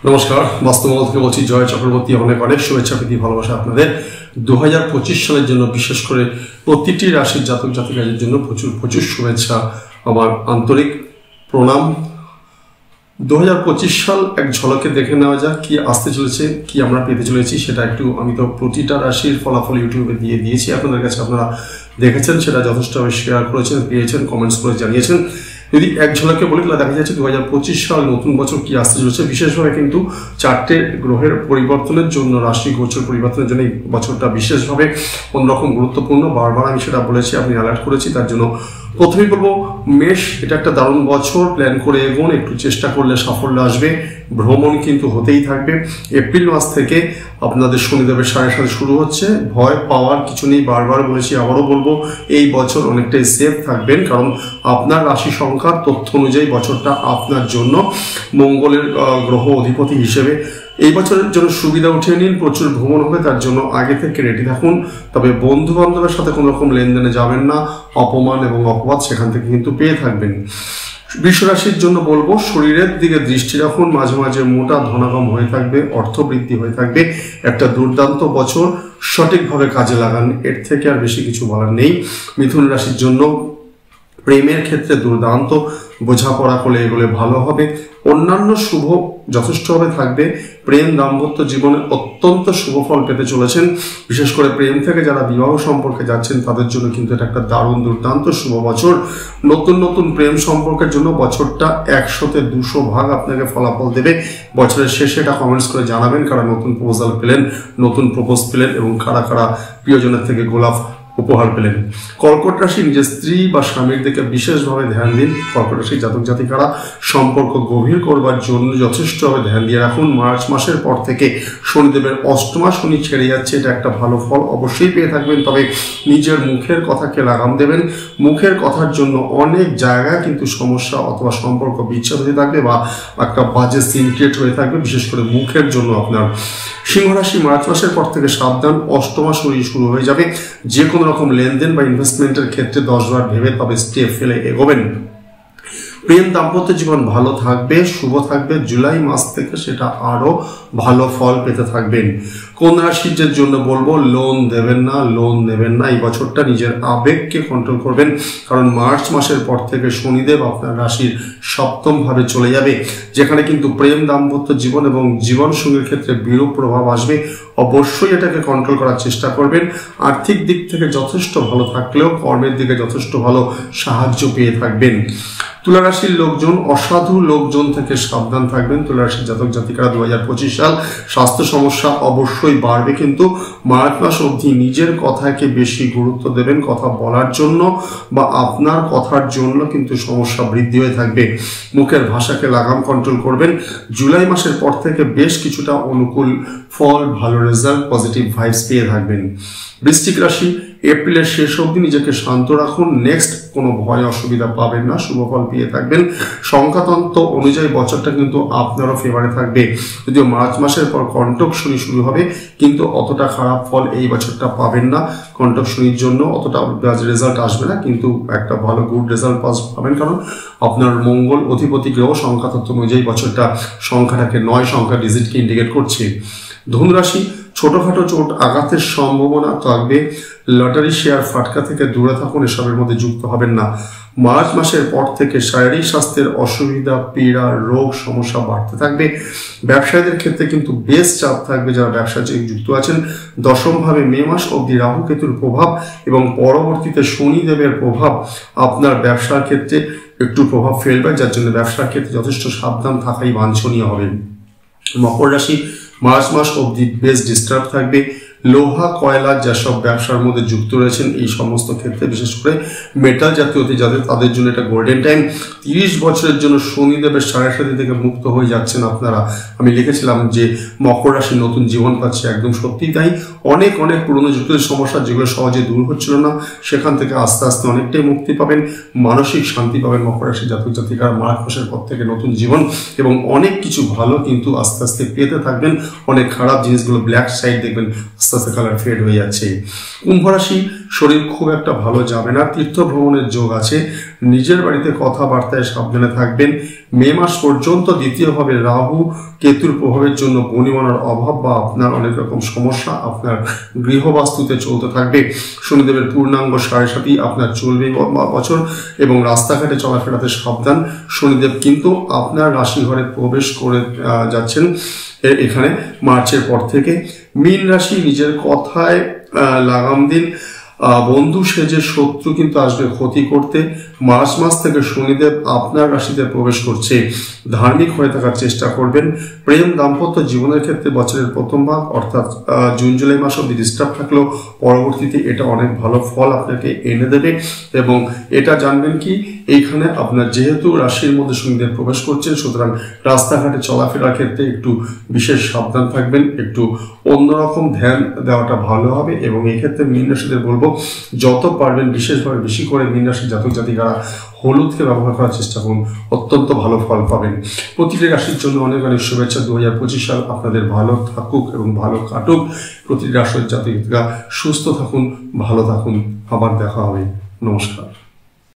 নমস্কার, বাস্তবমহল থেকে বলছি জয় চক্রবর্তী। অনেক অনেক শুভেচ্ছা, প্রীতি, ভালোবাসা আপনাদের। 2025 সালের জন্য বিশেষ করে প্রতিটি রাশির জাতক জাতিকাদের জন্য প্রচুর প্রচুর শুভেচ্ছা, আমার আন্তরিক প্রণাম। 2025 সাল এক ঝলকে দেখে নেওয়া যাক কি আসতে চলেছে, কি আমরা পেতে চলেছি। সেটা একটু আমি তো প্রতিটা রাশির ফলাফল ইউটিউবে দিয়ে দিয়েছি আপনাদের কাছে, আপনারা দেখেছেন, সেটা যথেষ্টভাবে শেয়ার করেছেন, পেয়েছেন, কমেন্টস করে জানিয়েছেন। যদি এক ঝলকে বলি তাহলে দেখা যাচ্ছে 2025 সাল নতুন বছর কি আসতে চলেছে। বিশেষভাবে কিন্তু 4টে গ্রহের পরিবর্তনের জন্য, রাশি গোচর পরিবর্তনের জন্য এই বছরটা বিশেষভাবে অন্যরকম গুরুত্বপূর্ণ। বারবার আমি সেটা বলেছি, আপনি অ্যালার্ট করেছি। তার জন্য প্রথমেই বলবো, মেষ, এটা একটা দারুণ বছর। প্ল্যান করে এগোন, একটু চেষ্টা করলে সাফল্য আসবে। ভ্রমণ কিন্তু হতেই থাকবে। এপ্রিল মাস থেকে আপনাদের শনিদেবের সাড়ে সাথে শুরু হচ্ছে। ভয় পাওয়ার কিছু নেই, বারবার বলেছি, আবারও বলবো, এই বছর অনেকটাই সেফ থাকবেন, কারণ আপনার রাশি সংখ্যার তথ্য অনুযায়ী বছরটা আপনার জন্য মঙ্গলের গ্রহ অধিপতি হিসেবে এই বছরের জন্য সুবিধা উঠিয়ে নিন। প্রচুর ভ্রমণ হবে, তার জন্য আগে থেকে রেডি থাকুন। তবে বন্ধু বান্ধবের সাথে কোনো রকম লেনদেনে যাবেন না, অপমান এবং অপবাদ সেখান থেকে কিন্তু পেয়ে থাকবেন। বৃষ রাশির জন্য বলবো, শরীরের দিকে দৃষ্টি রাখুন। মাঝে মাঝে মোটা ধনাগম হয়ে থাকবে, অর্থ বৃদ্ধি হয়ে থাকবে। একটা দুর্দান্ত বছর, সঠিকভাবে কাজে লাগান, এর থেকে আর বেশি কিছু বলার নেই। মিথুন রাশির জন্য প্রেমের ক্ষেত্রে দুর্দান্ত, বোঝাপড়া করলে এগুলো ভালো হবে। অন্যান্য শুভ যথেষ্টভাবে থাকবে। প্রেম দাম্পত্য জীবনে অত্যন্ত শুভ ফল পেতে চলেছেন। বিশেষ করে প্রেম থেকে যারা বিবাহ সম্পর্কে যাচ্ছেন তাদের জন্য কিন্তু এটা একটা দারুণ দুর্দান্ত শুভ বছর। নতুন নতুন প্রেম সম্পর্কের জন্য বছরটা 100-তে 200 ভাগ আপনাকে ফলাফল দেবে। বছরের শেষে এটা কমেন্টস করে জানাবেন কারা নতুন প্রপোজাল পেলেন, নতুন প্রপোজ পেলেন এবং কারা কারা প্রিয়জনের থেকে গোলাপ উপহার পেলেন। কর্কট রাশি, নিজের স্ত্রী বা স্বামীর দিকে বিশেষভাবে ধ্যান দিন। কর্কট রাশির জাতক জাতিকারা সম্পর্ক গভীর করবার জন্য যথেষ্টভাবে ধ্যান দিয়ে রাখুন। মার্চ মাসের পর থেকে শনিদেবের অষ্টমা শনি ছেড়ে যাচ্ছে, এটা একটা ভালো ফল অবশ্যই পেয়ে থাকবেন। তবে নিজের মুখের কথাকে লাগাম দেবেন। মুখের কথার জন্য অনেক জায়গায় কিন্তু সমস্যা অথবা সম্পর্ক বিচ্ছেদ হয়ে থাকবে বা একটা বাজে সিন ক্রিয়েট হয়ে থাকবে, বিশেষ করে মুখের জন্য আপনার। সিংহ রাশি, মার্চ মাসের পর থেকে সাবধান, অষ্টমা শনি শুরু হয়ে যাবে। যে কোনো রকম লেনদেন বা ইনভেস্টমেন্টের ক্ষেত্রে 10 বার ভেবে তবে স্টেপ ফেলে এগোবেন। প্রেম দাম্পত্য জীবন ভালো থাকবে, শুভ থাকবে। জুলাই মাস থেকে সেটা আরো ভালো ফল পেতে থাকবেন। কন্যা রাশির জন্য বলবো, লোন দেবেন না, লোন নেবেন না। এই বছরটা নিজের আবেগকে কন্ট্রোল করবেন, কারণ মার্চ মাসের পর থেকে শনিদেব আপনার রাশির সপ্তম ভাবে চলে যাবে, যেখানে কিন্তু প্রেম দাম্পত্য জীবন এবং জীবন সঙ্গীর ক্ষেত্রে বিরূপ প্রভাব আসবে। অবশ্যই এটাকে কন্ট্রোল করার চেষ্টা করবেন। আর্থিক দিক থেকে যথেষ্ট ভালো থাকলেও কর্মের দিকে যথেষ্ট ভালো সাহায্য পেয়ে থাকবেন। তুলা রাশির লোকজন, অসাধু লোকজন থেকে সাবধান থাকবেন। তুলা রাশির জাতক জাতিকারা 2025 সাল স্বাস্থ্য সমস্যা অবশ্যই বাড়বে, কিন্তু মার্চ মাস অবধি নিজের কথাকে বেশি গুরুত্ব দেবেন। কথা বলার জন্য বা আপনার কথার জন্য কিন্তু সমস্যা বৃদ্ধি হয়ে থাকবে। মুখের ভাষাকে লাগাম কন্ট্রোল করবেন। জুলাই মাসের পর থেকে বেশ কিছুটা অনুকূল ফল, ভালো রেজাল্ট, পজিটিভ ভাইবস পেয়ে থাকবেন। বৃশ্চিক রাশি, এপ্রিলের শেষ অবধি নিজেকে শান্ত রাখুন। নেক্সট কোনো ভয় অসুবিধা পাবেন না, শুভ ফল পেয়ে থাকবেন। সংখ্যাতন্ত্র অনুযায়ী বছরটা কিন্তু আপনারও ফেভারে থাকবে। যদিও মার্চ মাসের পর কন্টক শনি শুরু হবে, কিন্তু অতটা খারাপ ফল এই বছরটা পাবেন না। কন্টক শনির জন্য অতটা রেজাল্ট আসবে না, কিন্তু একটা ভালো গুড রেজাল্ট পাবেন, কারণ আপনার মঙ্গল অধিপতি গ্রহ সংখ্যাতন্ত্র অনুযায়ী বছরটা সংখ্যাটাকে 9 সংখ্যা ডিজিটকে ইন্ডিকেট করছে। ধনুরাশি, ছোটখাটো চোট আঘাতের সম্ভাবনা থাকবে। লটারি, শেয়ার, ফাটকা থেকে দূরে থাকুন, এসবের মধ্যে যুক্ত হবেন না। মার্চ মাসের পর থেকে শারীরিক স্বাস্থ্যের অসুবিধা, পীড়া, রোগ সমস্যা বাড়তে থাকবে। ব্যবসায়ীদের ক্ষেত্রে কিন্তু বেশ চাপ থাকবে যারা ব্যবসায় যুক্ত আছেন। দশমভাবে মে মাস অবধি রাহু কেতুর প্রভাব এবং পরবর্তীতে শনিদেবের প্রভাব আপনার ব্যবসার ক্ষেত্রে একটু প্রভাব ফেলবে, যার জন্য ব্যবসার ক্ষেত্রে যথেষ্ট সাবধান থাকাই বাঞ্ছনীয় হবে। মকর রাশি, মার্চ মাস অবধি বেশ ডিস্টার্ব থাকবে। লোহা কয়লা যেসব ব্যবসার মধ্যে যুক্ত রয়েছেন এই সমস্ত ক্ষেত্রে, বিশেষ করে মেটাল জাতীয় যাদের, তাদের জন্য এটা গোল্ডেন টাইম। 30 বছরের জন্য শনিদেবের সাড়ে সাথে থেকে মুক্ত হয়ে যাচ্ছেন আপনারা। আমি লিখেছিলাম যে মকর রাশি নতুন জীবন পাচ্ছে, একদম সত্যি তাই। অনেক অনেক পুরনো জটিল সমস্যা যেগুলো সহজে দূর হচ্ছিল না, সেখান থেকে আস্তে আস্তে অনেকটাই মুক্তি পাবেন, মানসিক শান্তি পাবেন। মকর রাশি জাতক জাতিকারা মার্চ মাসের পর থেকে নতুন জীবন এবং অনেক কিছু ভালো কিন্তু আস্তে আস্তে পেতে থাকবেন। অনেক খারাপ জিনিসগুলো, ব্ল্যাক সাইড দেখবেন, আস্তে আস্তে আস্তে কালার ফেড হয়ে যাচ্ছে। কুম্ভ রাশি, শরীর খুব একটা ভালো যাবে না, তীর্থ ভ্রমণের যোগ আছে, নিজের বাড়িতে কথাবার্তায় সাবধানে থাকবেন। মে মাস পর্যন্ত দ্বিতীয়ভাবে রাহু কেতুর প্রভাবের জন্য বনিমনার অভাব বা আপনার অনেক রকম সমস্যা আপনার গৃহবাস্তুতে চলতে থাকবে। শনিদেবের পূর্ণাঙ্গ 7.5 আপনার চলবে বছর, এবং রাস্তাঘাটে চলাফেরাতে সাবধান। শনিদেব কিন্তু আপনার রাশি ঘরে প্রবেশ করে যাচ্ছেন এখানে মার্চের পর থেকে। মীন রাশি, নিজের কথায় লাগাম দিন। বন্ধু সেজে শত্রু কিন্তু আসবে ক্ষতি করতে। মার্চ মাস থেকে শনিদেব আপনার রাশিতে প্রবেশ করছে, ধার্মিক হয়ে থাকার চেষ্টা করবেন। প্রেম দাম্পত্য জীবনের ক্ষেত্রে বছরের প্রথম ভাগ অর্থাৎ জুন জুলাই মাস অব্দি ডিস্টার্ব থাকলেও পরবর্তীতে এটা অনেক ভালো ফল আপনাকে এনে দেবে। এবং এটা জানবেন কি, এইখানে আপনার যেহেতু রাশির মধ্যে শনিদেব প্রবেশ করছেন, সুতরাং রাস্তাঘাটে চলাফেরার ক্ষেত্রে একটু বিশেষ সাবধান থাকবেন, একটু অন্যরকম ধ্যান দেওয়াটা ভালো হবে। এবং এই ক্ষেত্রে মীন রাশিদের বলবো যত পারবেন বিশেষভাবে বেশি করে মীন রাশির জাতক জাতিকারা হলুদকে ব্যবহার করার চেষ্টা করুন, অত্যন্ত ভালো ফল পাবেন। প্রতিটি রাশির জন্য অনেক অনেক শুভেচ্ছা। 2025 সাল আপনাদের ভালো থাকুক এবং ভালো কাটুক। প্রতিটি রাশির জাতক জাতিকা সুস্থ থাকুন, ভালো থাকুন। আবার দেখা হবে। নমস্কার।